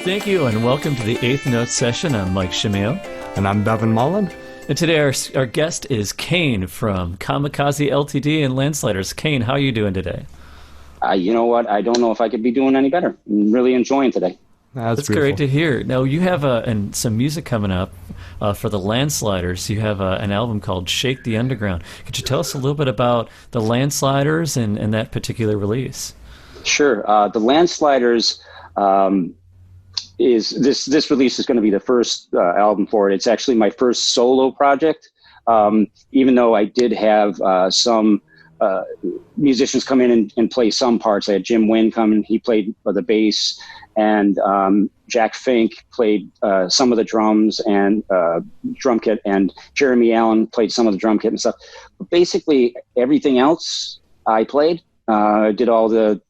Thank you, and welcome to the Eighth Note Session. I'm Mike Shimeo. And I'm Bevan Mullen. And today our guest is Cain from Kamikaze Ltd. and Landsliders. Cain, how are you doing today? You know what? I don't know if I could be doing any better. I'm really enjoying today. That's great to hear. Now, you have some music coming up for the Landsliders. You have an album called Shake the Underground. Could you tell us a little bit about the Landsliders and that particular release? Sure. The Landsliders is this release is going to be the first album for it. It's actually my first solo project, even though I did have some musicians come in and play some parts. I had Jim Wynn come in, he played the bass, and Jack Fink played some of the drums and drum kit, and Jeremy Allen played some of the drum kit and stuff. But basically everything else I played. I did all the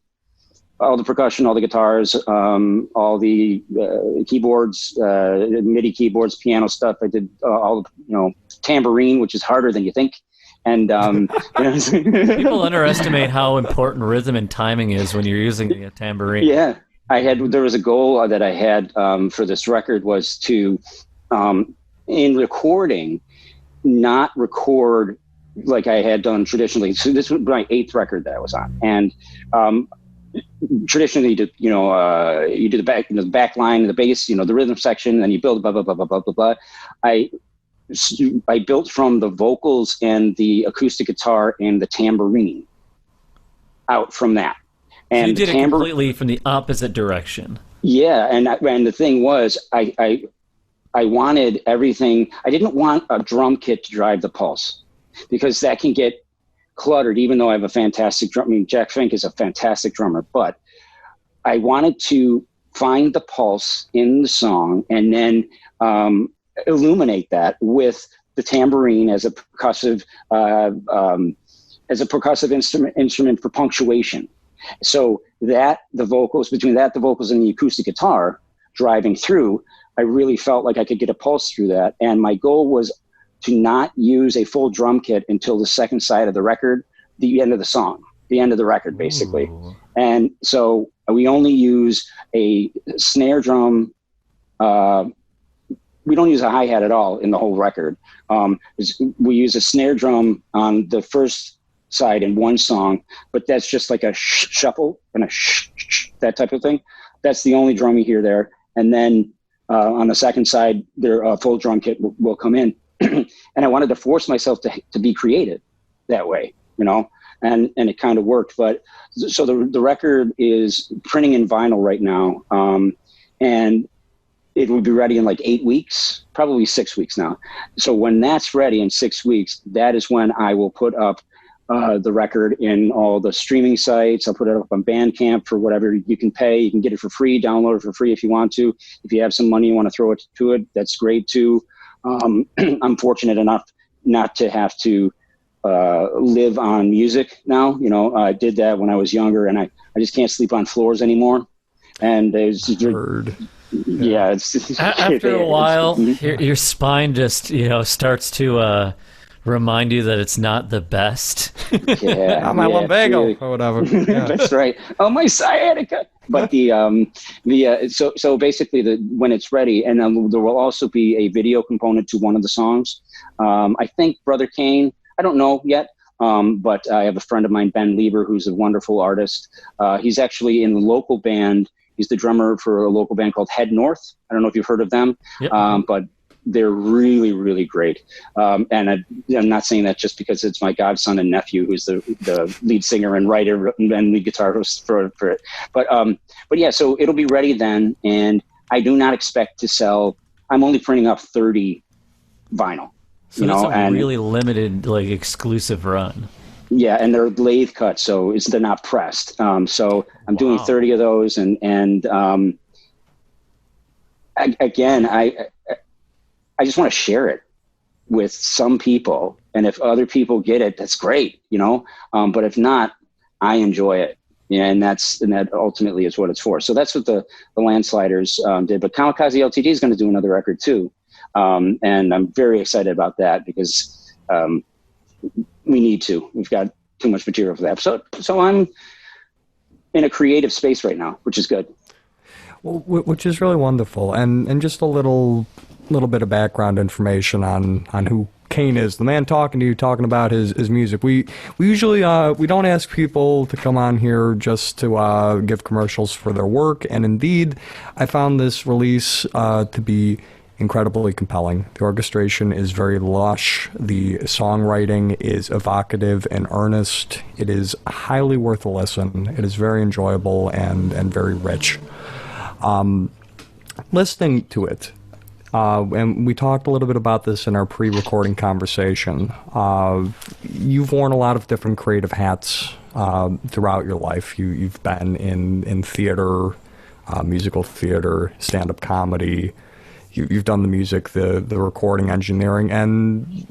percussion, all the guitars, all the keyboards, MIDI keyboards, piano stuff. I did all tambourine, which is harder than you think. And people underestimate how important rhythm and timing is when you're using the tambourine. Yeah, there was a goal that I had for this record was to, in recording, not record like I had done traditionally. So this was my 8th record that I was on, and traditionally, you do the back line, the bass, the rhythm section, and you build blah blah blah blah blah blah blah. I built from the vocals and the acoustic guitar and the tambourine out from that. And so you did it completely from the opposite direction. Yeah, and the thing was, I wanted everything. I didn't want a drum kit to drive the pulse, because that can get cluttered, even though I have a fantastic drum. I mean, Jack Fink is a fantastic drummer, but I wanted to find the pulse in the song and then illuminate that with the tambourine as a percussive instrument for punctuation. So that the vocals and the acoustic guitar driving through, I really felt like I could get a pulse through that. And my goal was to not use a full drum kit until the second side of the record, the end of the song, the end of the record, basically. Ooh. And so we only use a snare drum. We don't use a hi-hat at all in the whole record. We use a snare drum on the first side in one song, but that's just like a shuffle and a that type of thing. That's the only drum you hear there. And then on the second side, their full drum kit will come in. And I wanted to force myself to be creative that way, and it kind of worked. But so the record is printing in vinyl right now, and it will be ready in like 8 weeks, probably 6 weeks now. So when that's ready in 6 weeks, that is when I will put up the record in all the streaming sites. I'll put it up on Bandcamp for whatever you can pay. You can get it for free, download it for free if you want to. If you have some money you want to throw it to it, that's great too. I'm fortunate enough not to have to live on music now. I did that when I was younger, and I just can't sleep on floors anymore. And there's yeah, it's after a while, your spine just starts to remind you that it's not the best. Yeah, my lumbago or whatever. Yeah. That's right. Oh, my sciatica. But so basically when it's ready, and there will also be a video component to one of the songs. I think Brother Cain, I don't know yet, but I have a friend of mine, Ben Lieber, who's a wonderful artist. He's actually in the local band. He's the drummer for a local band called Head North. I don't know if you've heard of them, yep. But they're really, really great. And I'm not saying that just because it's my godson and nephew, who's the lead singer and writer and lead guitarist for it. But yeah, so it'll be ready then. And I do not expect to sell. I'm only printing up 30 vinyl. So it's a really limited, exclusive run. Yeah, and they're lathe cut, so they're not pressed. So I'm doing 30 of those, and again, I just want to share it with some people, and if other people get it, that's great, But if not, I enjoy it, and that ultimately is what it's for. So that's what the Landsliders did. But Kamikaze Ltd. Is going to do another record too, and I'm very excited about that because. We need to. We've got too much material for that. So I'm in a creative space right now, which is good. Which is really wonderful, and just a little bit of background information on who Cain is, the man talking to you, talking about his music. We usually we don't ask people to come on here just to give commercials for their work, and indeed, I found this release to be incredibly compelling. The orchestration is very lush. The songwriting is evocative and earnest. It is highly worth a listen. It is very enjoyable and very rich. Listening to it, and we talked a little bit about this in our pre-recording conversation, you've worn a lot of different creative hats throughout your life. You've been in theater, musical theater, stand-up comedy. You've done the music, the recording, engineering, and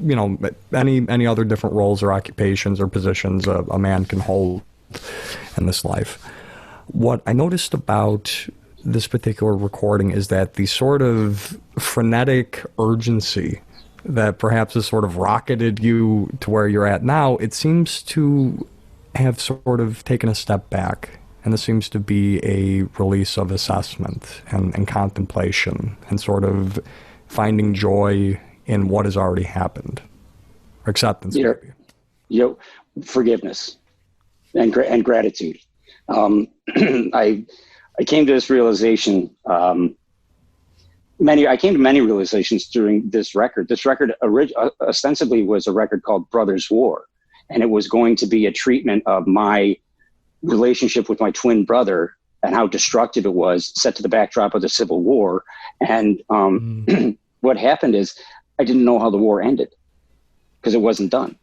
any other different roles or occupations or positions a man can hold in this life. What I noticed about this particular recording is that the sort of frenetic urgency that perhaps has sort of rocketed you to where you're at now, it seems to have sort of taken a step back. And this seems to be a release of assessment and contemplation and sort of finding joy in what has already happened. Or acceptance, maybe. Forgiveness and gratitude. I came to this realization. I came to many realizations during this record. This record ostensibly was a record called Brothers War, and it was going to be a treatment of my relationship with my twin brother and how destructive it was, set to the backdrop of the Civil War. And what happened is I didn't know how the war ended because it wasn't done.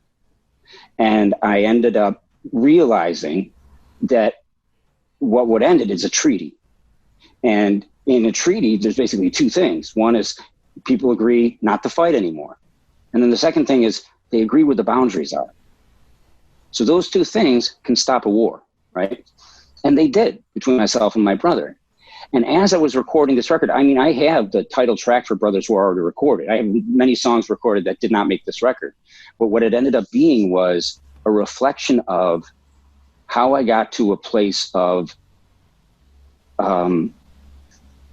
And I ended up realizing that what would end it is a treaty. And in a treaty, there's basically two things. One is people agree not to fight anymore. And then the second thing is they agree where the boundaries are. So those two things can stop a war, right? And they did between myself and my brother. And as I was recording this record, I have the title track for Brothers War already recorded. I have many songs recorded that did not make this record. But what it ended up being was a reflection of how I got to a place of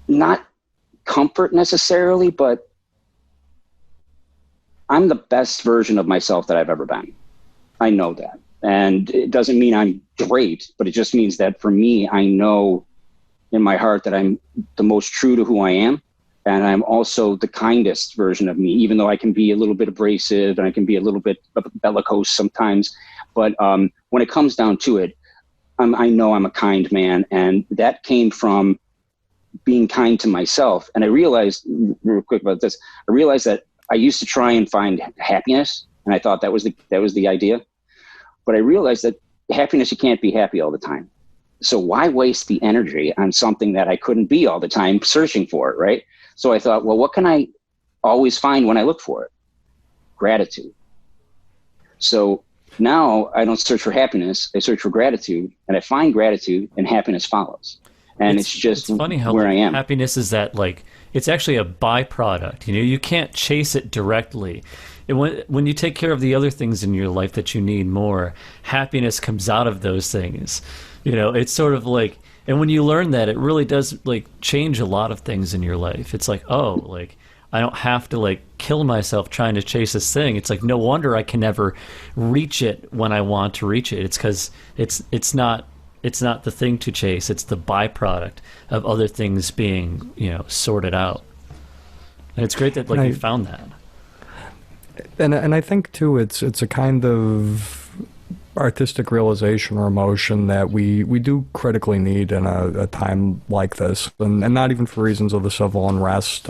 not comfort necessarily, but I'm the best version of myself that I've ever been. I know that. And it doesn't mean I'm great, but it just means that for me, I know in my heart that I'm the most true to who I am. And I'm also the kindest version of me, even though I can be a little bit abrasive and I can be a little bit bellicose sometimes. But when it comes down to it, I know I'm a kind man. And that came from being kind to myself. And I realized, real quick about this, I realized that I used to try and find happiness. And I thought that was the idea. But I realized that happiness, you can't be happy all the time. So why waste the energy on something that I couldn't be all the time searching for it, right? So I thought, well, what can I always find when I look for it? Gratitude. So now I don't search for happiness, I search for gratitude, and I find gratitude and happiness follows. And it's just funny how where I am. Happiness is that, like, it's actually a byproduct. You can't chase it directly. And when you take care of the other things in your life that you need more, happiness comes out of those things. It's sort of like, and when you learn that, it really does like change a lot of things in your life. It's like, oh, like I don't have to like kill myself trying to chase this thing. It's like, no wonder I can never reach it when I want to reach it. It's because it's not the thing to chase. It's the byproduct of other things being, sorted out. And it's great that you found that. And I think too, it's a kind of artistic realization or emotion that we do critically need in a time like this, and not even for reasons of the civil unrest.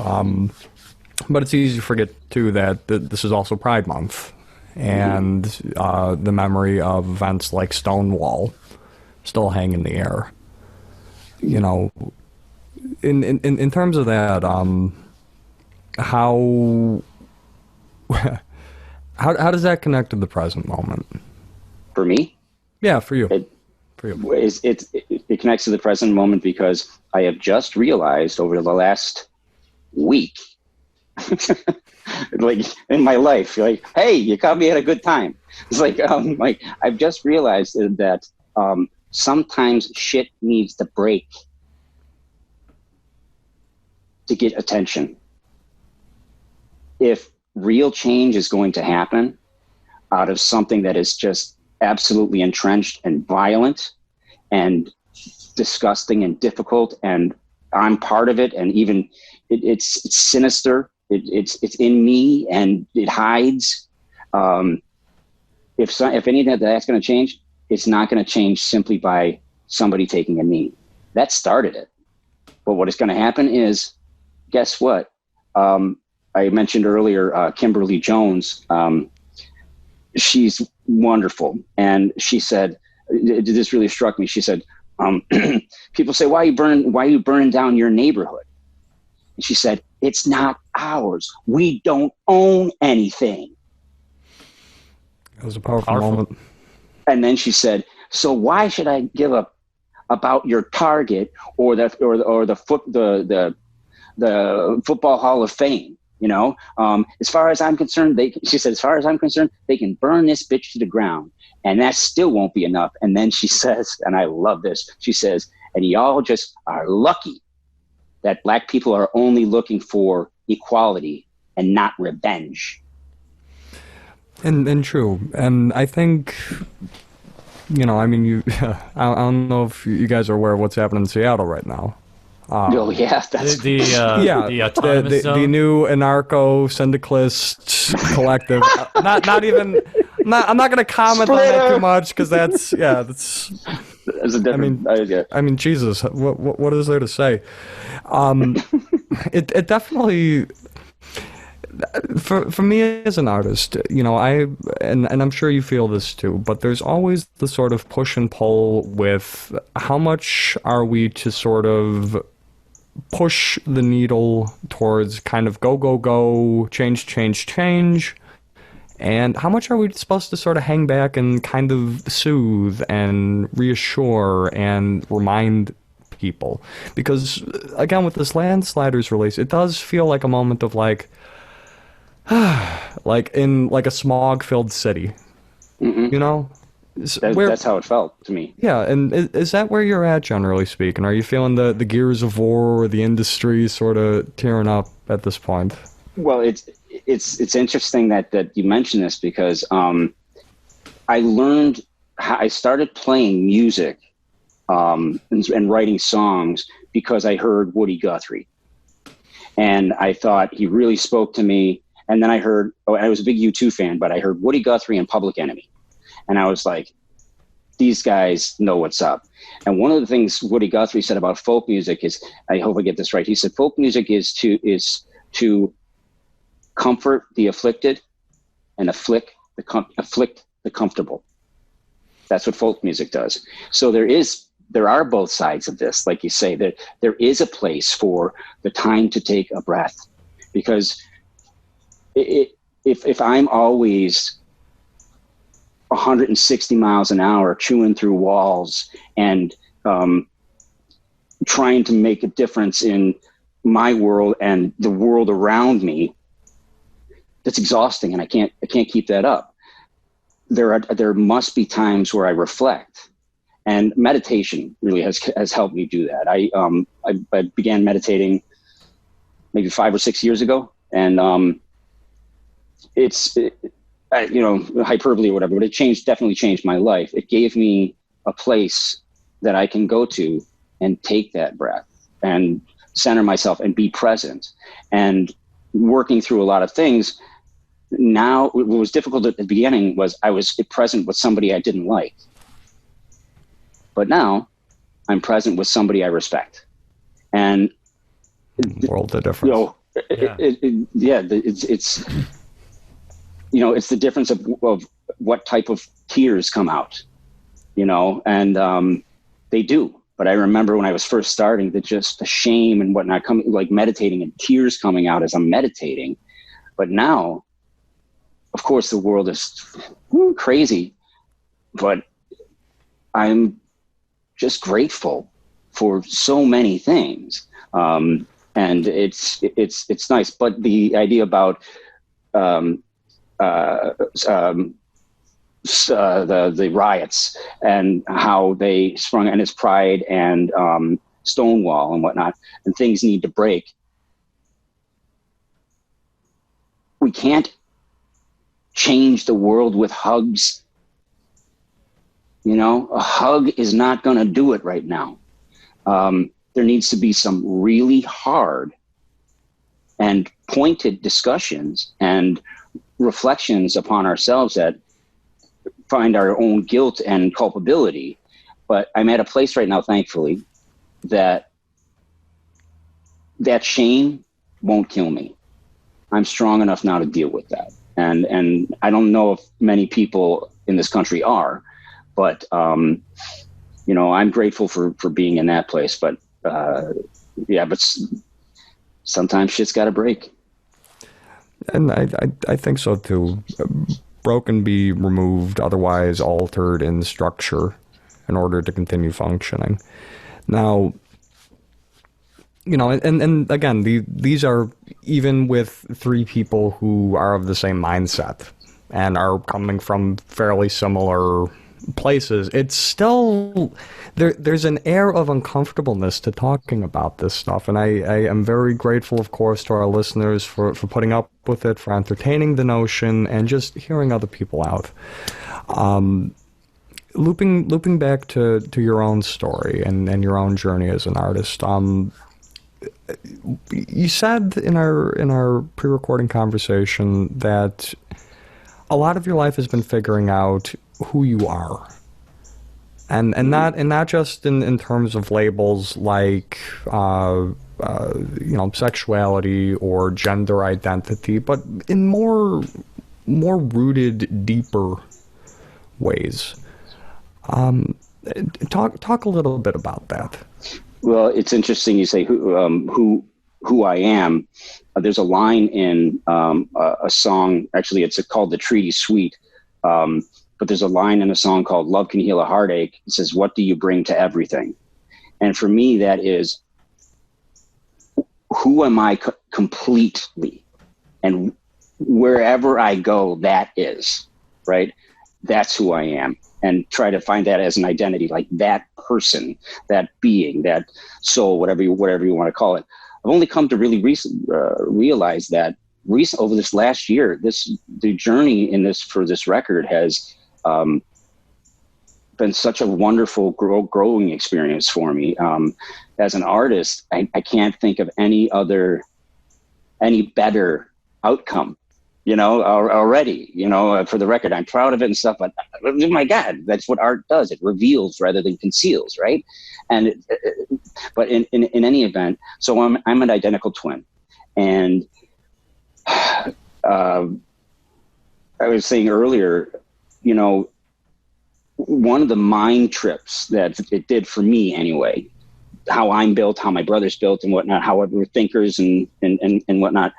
But it's easy to forget too that this is also Pride Month, and the memory of events like Stonewall still hang in the air. In terms of that, how does that connect to the present moment? For me? Yeah, for you. It connects to the present moment because I have just realized over the last week, like in my life, like, hey, you caught me at a good time. It's like I've just realized that sometimes shit needs to break to get attention. If real change is going to happen out of something that is just absolutely entrenched and violent and disgusting and difficult, and I'm part of it, and even it's sinister. It's in me, and it hides. If anything that's going to change, it's not going to change simply by somebody taking a knee. That started it. But what is going to happen is, guess what? I mentioned earlier, Kimberly Jones. She's wonderful, and she said, this really struck me. She said, people say, why are you burning down your neighborhood? And she said, it's not ours. We don't own anything. It was a powerful moment. And then she said, so why should I give up about your Target or the Football Hall of Fame? You know, as far as I'm concerned, she said, as far as I'm concerned, they can burn this bitch to the ground, and that still won't be enough. And then she says, and I love this, she says, and y'all just are lucky that Black people are only looking for equality and not revenge. And true. And I think, you know, I mean, I don't know if you guys are aware of what's happening in Seattle right now. Oh yeah, that's the autonomous zone? The new anarcho-syndicalist collective. I'm not going to comment on that too much, because that's a different. I mean, Jesus, what is there to say? It definitely. For me as an artist, you know, and I'm sure you feel this too, but there's always the sort of push and pull with how much are we to sort of push the needle towards kind of go, change, and how much are we supposed to sort of hang back and kind of soothe and reassure and remind people? Because again, with this Landsliders release, it does feel like a moment of like in like a smog-filled city, you know? That's how it felt to me. Yeah, and is that where you're at, generally speaking? Are you feeling the gears of war or the industry sort of tearing up at this point? Well, it's interesting that you mentioned this, because I started playing music and writing songs because I heard Woody Guthrie, and I thought he really spoke to me. And then I was a big U2 fan, but I heard Woody Guthrie and Public Enemy. And I was like, these guys know what's up. And one of the things Woody Guthrie said about folk music is, I hope I get this right, he said folk music is to comfort the afflicted and afflict the comfortable. That's what folk music does. So there are both sides of this. Like you say, that there is a place for the time to take a breath, because if I'm always 160 miles an hour chewing through walls and trying to make a difference in my world and the world around me, that's exhausting, and I can't keep that up. There must be times where I reflect, and meditation really has helped me do that. I began meditating maybe 5 or 6 years ago, and hyperbole or whatever, but it definitely changed my life. It gave me a place that I can go to and take that breath and center myself and be present. And working through a lot of things, now what was difficult at the beginning was I was present with somebody I didn't like. But now I'm present with somebody I respect. And world of difference. It's the difference of what type of tears come out, and they do. But I remember when I was first starting, the shame and whatnot coming, like meditating, and tears coming out as I'm meditating. But now, of course, the world is crazy, but I'm just grateful for so many things, and it's nice. But the idea about the riots and how they sprung, and his pride and Stonewall and whatnot, and things need to break. we can't change the world with hugs. You know, a hug is not going to do it right now. There needs to be some really hard and pointed discussions and reflections upon ourselves that find our own guilt and culpability. But I'm at a place right now, thankfully, that shame won't kill me. I'm strong enough now to deal with that. And I don't know if many people in this country are, but, you know, I'm grateful for being in that place. But, but sometimes shit's got to break. And I think so too. Broken be removed, otherwise altered in structure in order to continue functioning. Now, you know, and again, these are even with three people who are of the same mindset and are coming from fairly similar places. It's still there's an air of uncomfortableness to talking about this stuff, and I am very grateful, of course, to our listeners for putting up with it, for entertaining the notion, and just hearing other people out. Looping back to your own story and your own journey as an artist. You said in our pre-recording conversation that a lot of your life has been figuring out who you are, and not just in terms of labels like you know, sexuality or gender identity, but in more rooted, deeper ways. Talk a little bit about that. Well, it's interesting you say who I am. There's a line in a song. Actually, it's called "The Treaty Suite." But there's a line in a song called "Love Can Heal a Heartache." It says, "What do you bring to everything?" And for me, that is, who am I completely? And wherever I go, that is, right? That's who I am. And try to find that as an identity, like that person, that being, that soul, whatever you want to call it. I've only come to really realize that over this last year, the journey for this record has been such a wonderful growing experience for me. As an artist, I can't think of any better outcome. You know, already, you know, for the record, I'm proud of it and stuff, but oh my God, that's what art does. It reveals rather than conceals, right? And, but in any event, so I'm an identical twin. And I was saying earlier, you know, one of the mind trips that it did for me anyway, how I'm built, how my brother's built and whatnot, how we're thinkers and whatnot.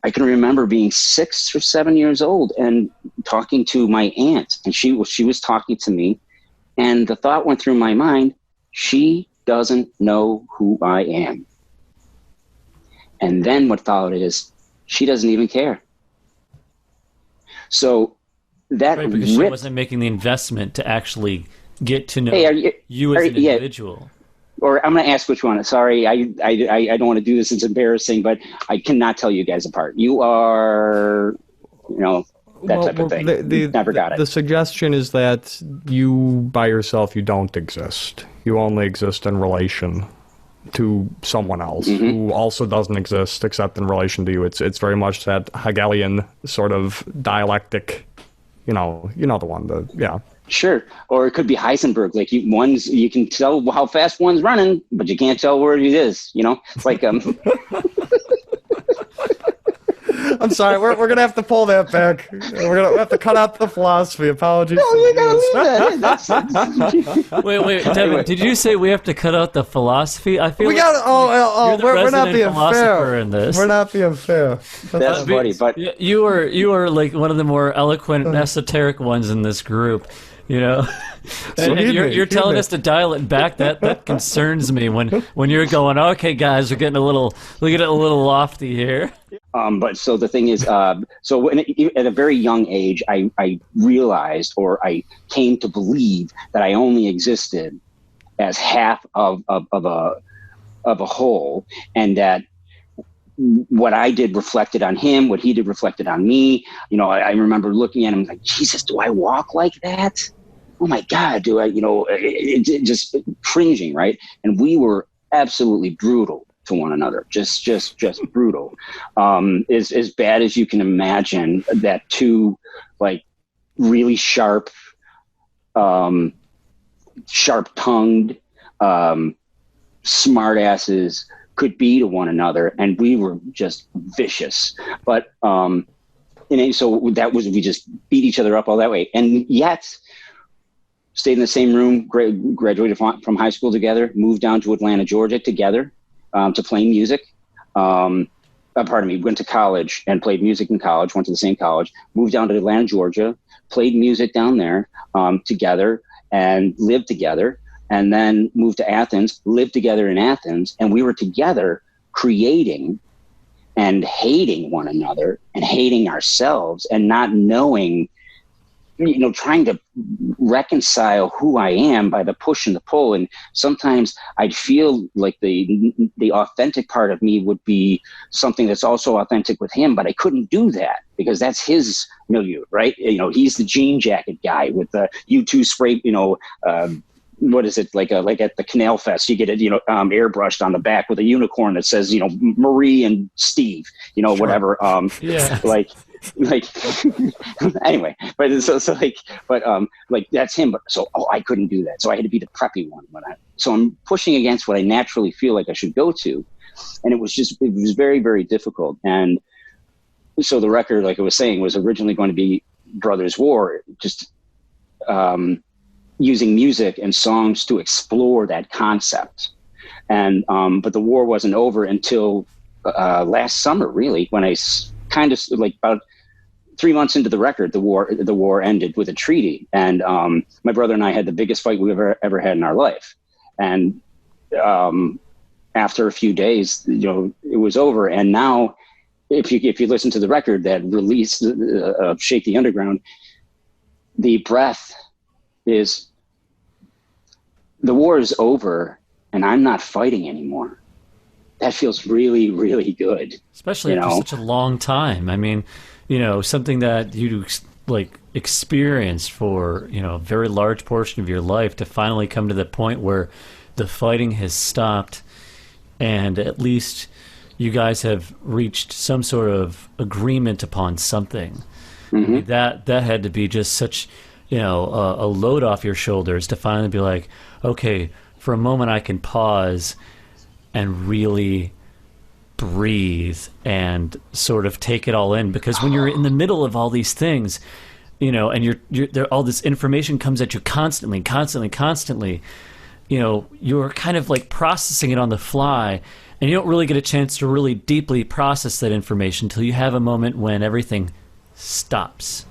I can remember being 6 or 7 years old and talking to my aunt, and she was talking to me, and the thought went through my mind, she doesn't know who I am. And then what followed is, she doesn't even care. So that right, because she wasn't making the investment to actually get to know you as an individual. Or I'm going to ask which one. Sorry, I don't want to do this. It's embarrassing, but I cannot tell you guys apart. You are, you know, that type of thing. Never got it. The suggestion is that you by yourself, you don't exist. You only exist in relation to someone else who also doesn't exist except in relation to you. It's very much that Hegelian sort of dialectic, you know the one, yeah. Sure. Or it could be Heisenberg. Like you can tell how fast one's running, but you can't tell where it is. You know, it's like I'm sorry. We're gonna have to pull that back. We're gonna have to cut out the philosophy. Apologies. No, you gotta leave that. Wait, Devin. Did you say we have to cut out the philosophy? I feel we like got. We're not being fair in this. We're not being fair. That's funny, but you are like one of the more eloquent and esoteric ones in this group. You know, and you're telling us to dial it back. That concerns me when you're going, okay, guys, we're getting a little lofty here. But so the thing is, so at a very young age, I realized, or I came to believe, that I only existed as half of a whole, and that what I did reflected on him, what he did reflected on me. You know, I remember looking at him like, Jesus, do I walk like that? Oh my God, do I, you know, it just cringing, right? And we were absolutely brutal to one another, just brutal. As bad as you can imagine that two like really sharp-tongued, smart asses could be to one another, and we were just vicious. But so that was, we just beat each other up all that way, and yet stayed in the same room. Graduated from high school together. Moved down to Atlanta, Georgia, together to play music. Went to college and played music in college. Went to the same college. Moved down to Atlanta, Georgia. Played music down there together and lived together. And then moved to Athens, lived together in Athens, and we were together creating and hating one another and hating ourselves and not knowing, you know, trying to reconcile who I am by the push and the pull. And sometimes I'd feel like the authentic part of me would be something that's also authentic with him, but I couldn't do that because that's his milieu, right? You know, he's the jean jacket guy with the U2 spray, you know, what is it, like at the Canal Fest, you get it, you know, airbrushed on the back with a unicorn that says, you know, Marie and Steve, you know, sure. Whatever. Yeah. like anyway, but that's him. But so, I couldn't do that. So I had to be the preppy one so I'm pushing against what I naturally feel like I should go to. And it was very, very difficult. And so the record, like I was saying, was originally going to be Brothers War, just, using music and songs to explore that concept. And, but the war wasn't over until last summer, really, when I kind of like about 3 months into the record, the war ended with a treaty. And my brother and I had the biggest fight we ever had in our life. And after a few days, you know, it was over. And now if you listen to the record that released Shake the Underground, the breath is, the war is over and I'm not fighting anymore. That feels really, really good. Especially after such a long time. I mean, you know, something that you like experienced for, you know, a very large portion of your life to finally come to the point where the fighting has stopped and at least you guys have reached some sort of agreement upon something. Mm-hmm. That had to be just such, you know, a load off your shoulders to finally be like, okay, for a moment I can pause and really breathe and sort of take it all in. Because when you're in the middle of all these things, you know, and you're there, all this information comes at you constantly, you know, you're kind of like processing it on the fly, and you don't really get a chance to really deeply process that information until you have a moment when everything stops.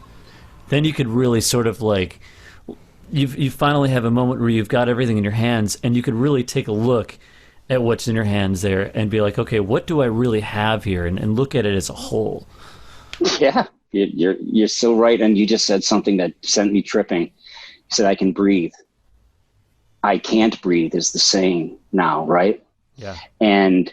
Then you could really sort of like, you finally have a moment where you've got everything in your hands, and you could really take a look at what's in your hands there and be like, okay, what do I really have here? And look at it as a whole. Yeah, you're so right. And you just said something that sent me tripping. You said, I can breathe. I can't breathe is the saying now, right? Yeah. And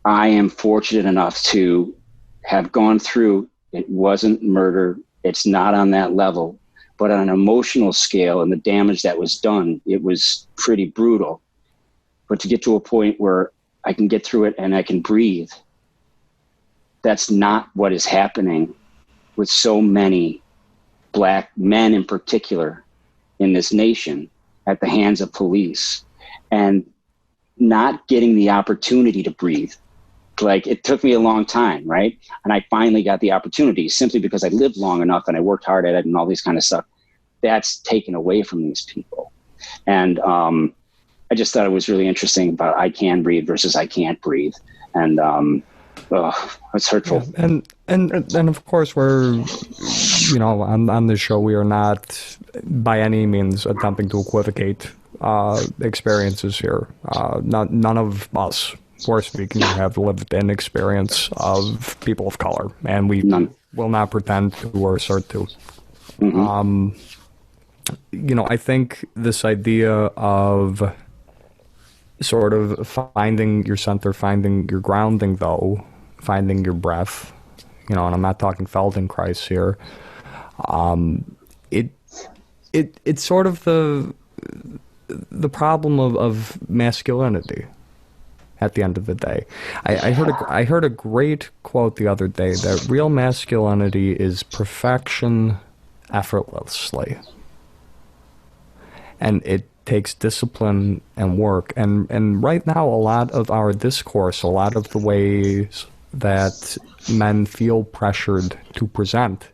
I am fortunate enough to have gone through, it wasn't murder. It's not on that level, but on an emotional scale and the damage that was done, it was pretty brutal. But to get to a point where I can get through it and I can breathe, that's not what is happening with so many Black men in particular in this nation at the hands of police, and not getting the opportunity to breathe. Like, it took me a long time, right? And I finally got the opportunity simply because I lived long enough and I worked hard at it and all these kind of stuff. That's taken away from these people. And I just thought it was really interesting about I can breathe versus I can't breathe. And it's hurtful. Yeah, and of course we're, you know, on this show we are not by any means attempting to equivocate experiences here. None of us who are speaking have lived an experience of people of color, and we will not pretend to or assert to. Mm-hmm. You know, I think this idea of, sort of finding your center, finding your grounding, though, finding your breath, and I'm not talking Feldenkrais here. It's sort of the problem of masculinity at the end of the day. I heard a great quote the other day that real masculinity is perfection effortlessly. And it takes discipline and work. And right now, a lot of our discourse, a lot of the ways that men feel pressured to present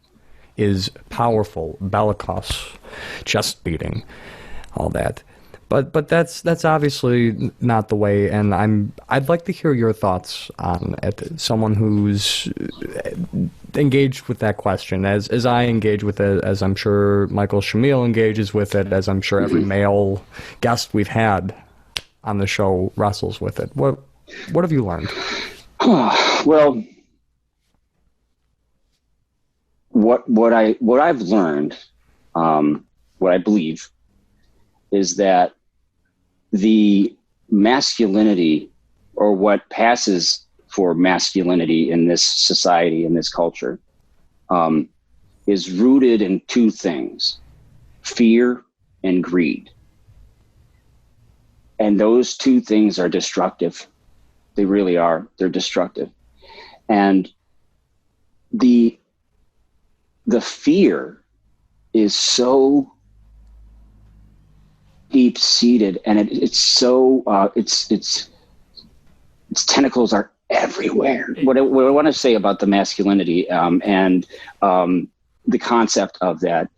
is powerful, bellicose, chest beating, all that. But that's obviously not the way, and I'd like to hear your thoughts on it. Someone who's engaged with that question, as I engage with it, as I'm sure Michael Shamil engages with it, as I'm sure every male guest we've had on the show wrestles with it. What have you learned? Well, what I've learned, what I believe, is that the masculinity, or what passes for masculinity in this society, in this culture, is rooted in two things: fear and greed. And those two things are destructive. They really are. They're destructive. And the fear is so deep-seated, and it's so its tentacles are everywhere. What I want to say about the masculinity and the concept of that,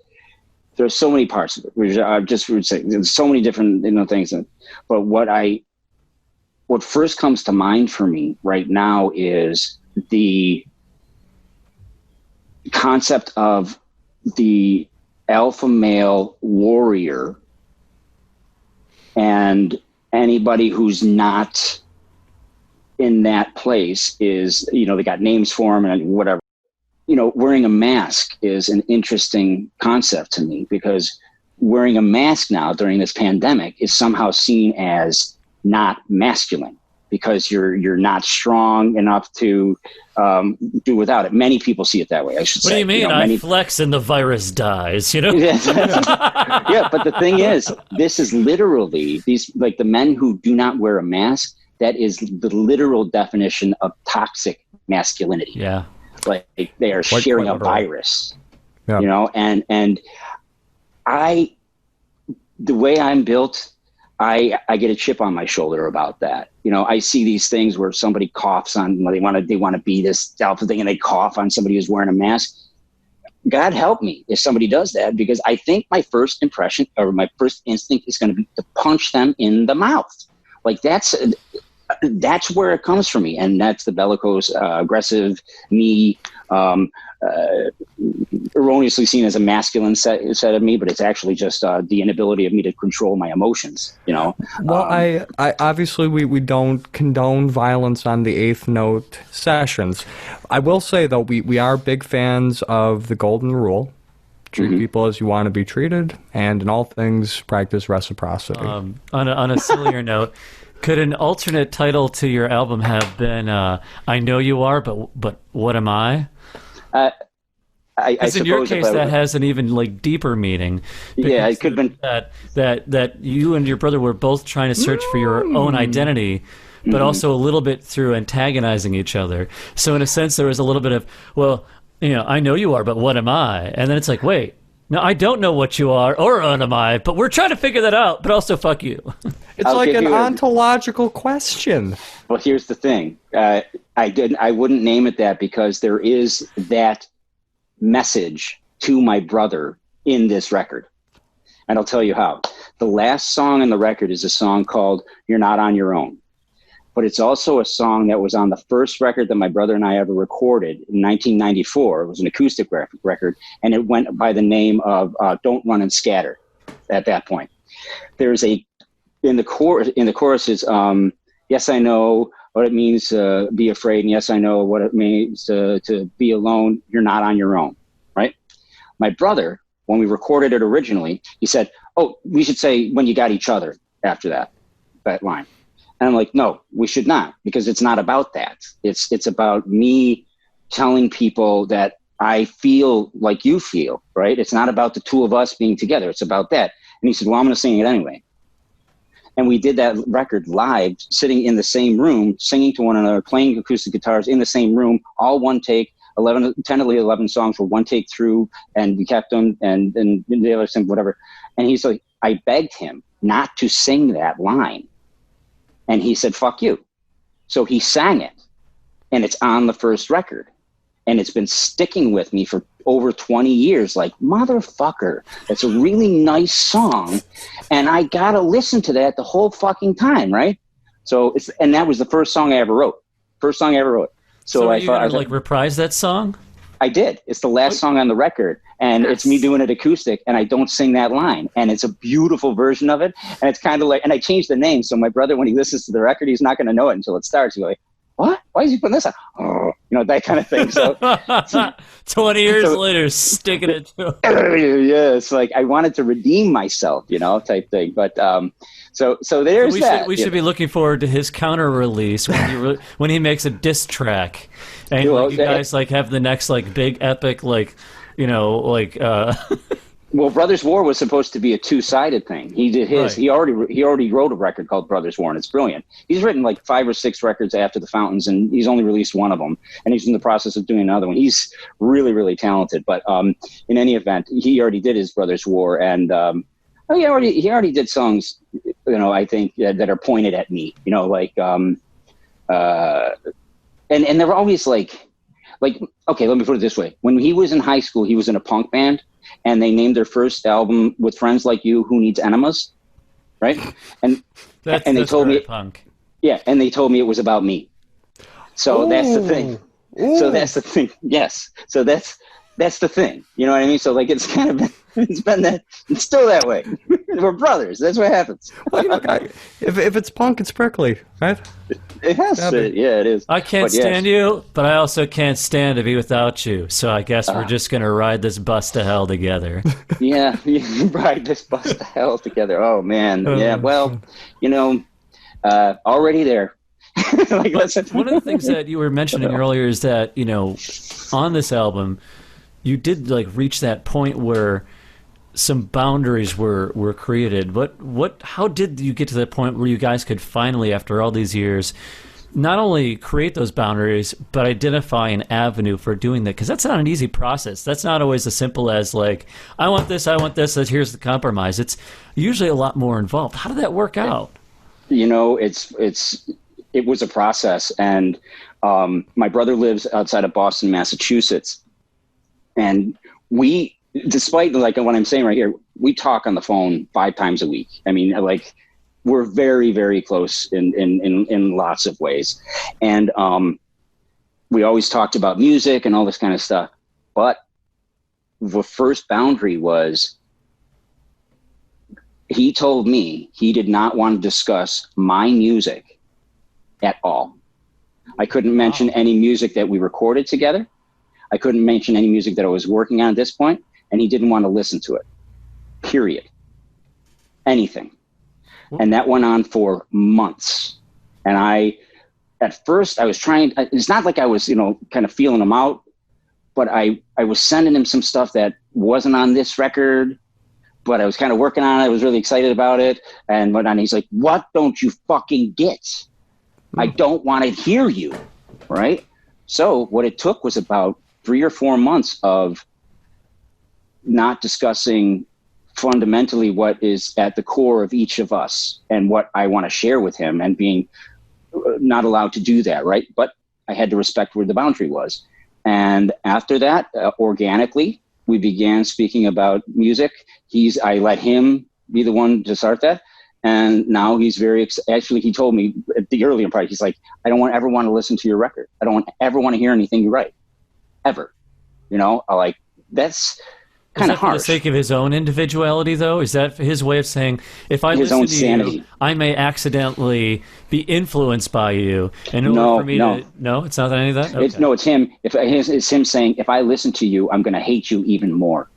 there's so many parts of it. I just would say there's so many different things. But what first comes to mind for me right now is the concept of the alpha male warrior, and anybody who's not in that place is, they got names for them and whatever. Wearing a mask is an interesting concept to me, because wearing a mask now during this pandemic is somehow seen as not masculine, because you're not strong enough to do without it. Many people see it that way, I should say. What do you mean? I flex and the virus dies, Yeah, but the thing is, this is literally the men who do not wear a mask, that is the literal definition of toxic masculinity. Yeah. Like they are sharing a virus, and the way I'm built, I get a chip on my shoulder about that. I see these things where somebody coughs on, they want to be this alpha thing, and they cough on somebody who's wearing a mask. God help me if somebody does that, because I think my first impression, or my first instinct, is going to be to punch them in the mouth. Like that's where it comes from me, and that's the bellicose, aggressive me, erroneously seen as a masculine set of me, but it's actually just the inability of me to control my emotions. Well, I obviously we don't condone violence on the Eighth Note sessions. I will say, though, we are big fans of the golden rule: treat people as you want to be treated, and in all things practice reciprocity. On a sillier note, could an alternate title to your album have been "I Know You Are, but What Am I"? Because in your case, that has an even deeper meaning. Yeah, it could have been that you and your brother were both trying to search for your own identity, but also a little bit through antagonizing each other. So in a sense, there was a little bit of, I know you are, but what am I? And then it's like, wait, no, I don't know what you are or what am I, but we're trying to figure that out, but also fuck you. It's like an ontological question. Well, here's the thing. I wouldn't name it that, because there is that message to my brother in this record. And I'll tell you how. The last song on the record is a song called "You're Not on Your Own." But it's also a song that was on the first record that my brother and I ever recorded in 1994. It was an acoustic record, and it went by the name of "Don't Run and Scatter" at that point. There's in the choruses, yes, I know what it means to be afraid, and yes, I know what it means to be alone. You're not on your own, right? My brother, when we recorded it originally, he said, "Oh, we should say when you got each other" after that line. And I'm like, no, we should not, because it's not about that. It's about me telling people that I feel like you feel, right? It's not about the two of us being together. It's about that. And he said, well, I'm going to sing it anyway. And we did that record live, sitting in the same room, singing to one another, playing acoustic guitars in the same room, all one take. 10 of the 11 songs were one take through, and we kept them, and the other thing, whatever. And he's like, I begged him not to sing that line. And he said, fuck you. So he sang it, and it's on the first record. And it's been sticking with me for over 20 years. Like, motherfucker, that's a really nice song. And I got to listen to that the whole fucking time, right? So, and that was the first song I ever wrote. So are I you thought, gonna like reprise that song? I did. It's the last song on the record, and It's me doing it acoustic, and I don't sing that line, and it's a beautiful version of it. And it's kind of like, and I changed the name, so my brother, when he listens to the record, he's not going to know it until it starts. He's like, what? Why is he putting this on? Oh, that kind of thing. So 20 years later, sticking it to him. Yeah, it's like I wanted to redeem myself, type thing. But so there's that. We should be looking forward to his counter release when he makes a diss track, and you guys like have the next like big epic Well, Brothers War was supposed to be a 2-sided thing. He did his. Right. He already wrote a record called Brothers War, and it's brilliant. He's written like 5 or 6 records after the Fountains, and he's only released one of them. And he's in the process of doing another one. He's really, really talented. But in any event, he already did his Brothers War, and he already did songs. I think that are pointed at me. And they're always like, okay, let me put it this way. When he was in high school, he was in a punk band. And they named their first album With Friends Like You, Who Needs Enemas, right? And they told me, punk. Yeah, and they told me it was about me. So that's the thing. So that's the thing. Yes. So that's the thing. You know what I mean? So like it's been that, it's still that way. We're brothers. That's what happens. If it's punk, it's prickly, right? It has to. Yeah, it is. I can't stand you, but I also can't stand to be without you. So I guess we're just going to ride this bus to hell together. Yeah, ride this bus to hell together. Oh, man. Yeah, well, already there. One of the things that you were mentioning earlier is that, on this album, you did like reach that point where some boundaries were created. How did you get to that point where you guys could finally, after all these years, not only create those boundaries, but identify an avenue for doing that? Because that's not an easy process. That's not always as simple as like, I want this, here's the compromise. It's usually a lot more involved. How did that work out? It was a process. And my brother lives outside of Boston, Massachusetts. And we, despite like what I'm saying right here, we talk on the phone 5 times a week. I mean, like we're very, very close in lots of ways. And we always talked about music and all this kind of stuff. But the first boundary was he told me he did not want to discuss my music at all. I couldn't mention any music that we recorded together. I couldn't mention any music that I was working on at this point, and he didn't want to listen to it, period. Anything. And that went on for months. And at first I was trying, it's not like I was, kind of feeling him out, but I was sending him some stuff that wasn't on this record, but I was kind of working on it. I was really excited about it. And he's like, what don't you fucking get? I don't want to hear you, right? So what it took was about 3 or 4 months of not discussing fundamentally what is at the core of each of us and what I want to share with him, and being not allowed to do that, right? But I had to respect where the boundary was. And after that, organically, we began speaking about music. I let him be the one to start that. And now he's actually, he told me at the earlier part, he's like, I don't ever want to listen to your record. I don't ever want to hear anything you write, ever. That's kind of harsh. For the sake of his own individuality, though? Is that his way of saying, if I listen to you, I may accidentally be influenced by you? And in order for me to... No, it's not any of that? Okay. It's him. It's him saying, if I listen to you, I'm going to hate you even more.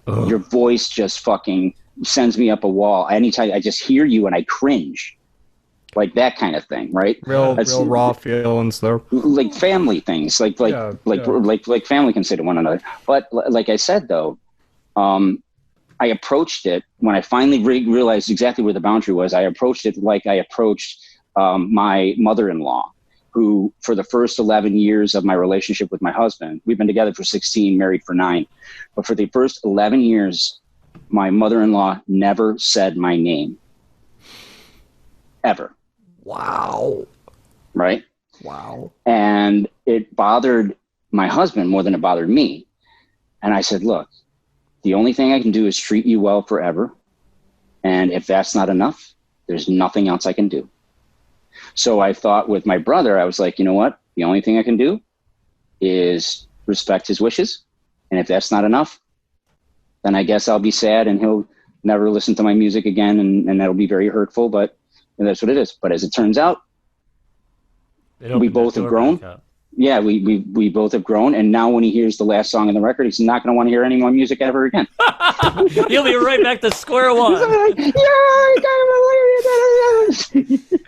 Ugh. Your voice just fucking sends me up a wall. Anytime I just hear you and I cringe. like that kind of thing, right? Real raw feelings there. Like family things, like family can say to one another. But like I said, though, I approached it when I finally realized exactly where the boundary was. I approached it like I approached my mother-in-law, who for the first 11 years of my relationship with my husband, we've been together for 16, married for 9. But for the first 11 years, my mother-in-law never said my name. Ever. Wow. Right? Wow. And it bothered my husband more than it bothered me. And I said, look, the only thing I can do is treat you well forever. And if that's not enough, there's nothing else I can do. So I thought with my brother, I was like, you know what? The only thing I can do is respect his wishes. And if that's not enough, then I guess I'll be sad and he'll never listen to my music again. And that'll be very hurtful, but that's what it is. But as it turns out, we both have grown. Yeah, we both have grown, and now when he hears the last song on the record, he's not going to want to hear any more music ever again. You'll be right back to square one.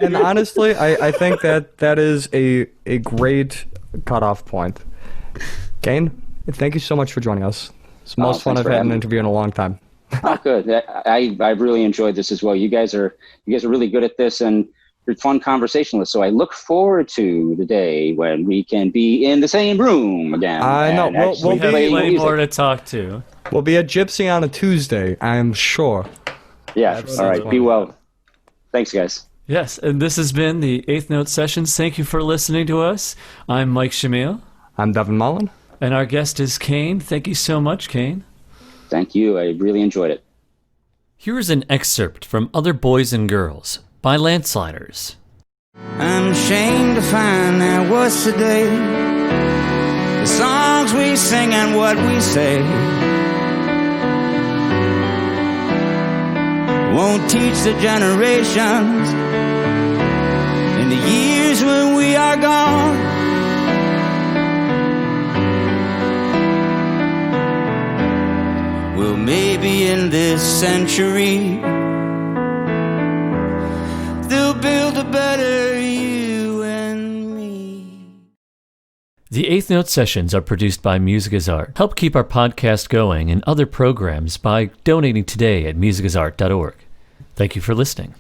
And honestly, I think that is a great cutoff point. Cain, thank you so much for joining us. It's the most fun I've had in an interview in a long time. Oh, good. I've really enjoyed this as well. You guys are really good at this, and you're fun conversationalists. So I look forward to the day when we can be in the same room again. I know. We'll have plenty more to talk to. We'll be at Gypsy on a Tuesday, I'm sure. Yeah. All right. Be well. Thanks, guys. Yes, and this has been the Eighth Note Sessions. Thank you for listening to us. I'm Mike Shamil. I'm Devin Mullen. And our guest is Cain. Thank you so much, Cain. Thank you. I really enjoyed it. Here is an excerpt from Other Boys and Girls by Landsliders. I'm ashamed to find that what's today, the songs we sing and what we say, won't teach the generations in the years when we are gone. Well, maybe in this century they'll build a better you and me. The Eighth Note Sessions are produced by Music is Art. Help keep our podcast going and other programs by donating today at musicasart.org. Thank you for listening.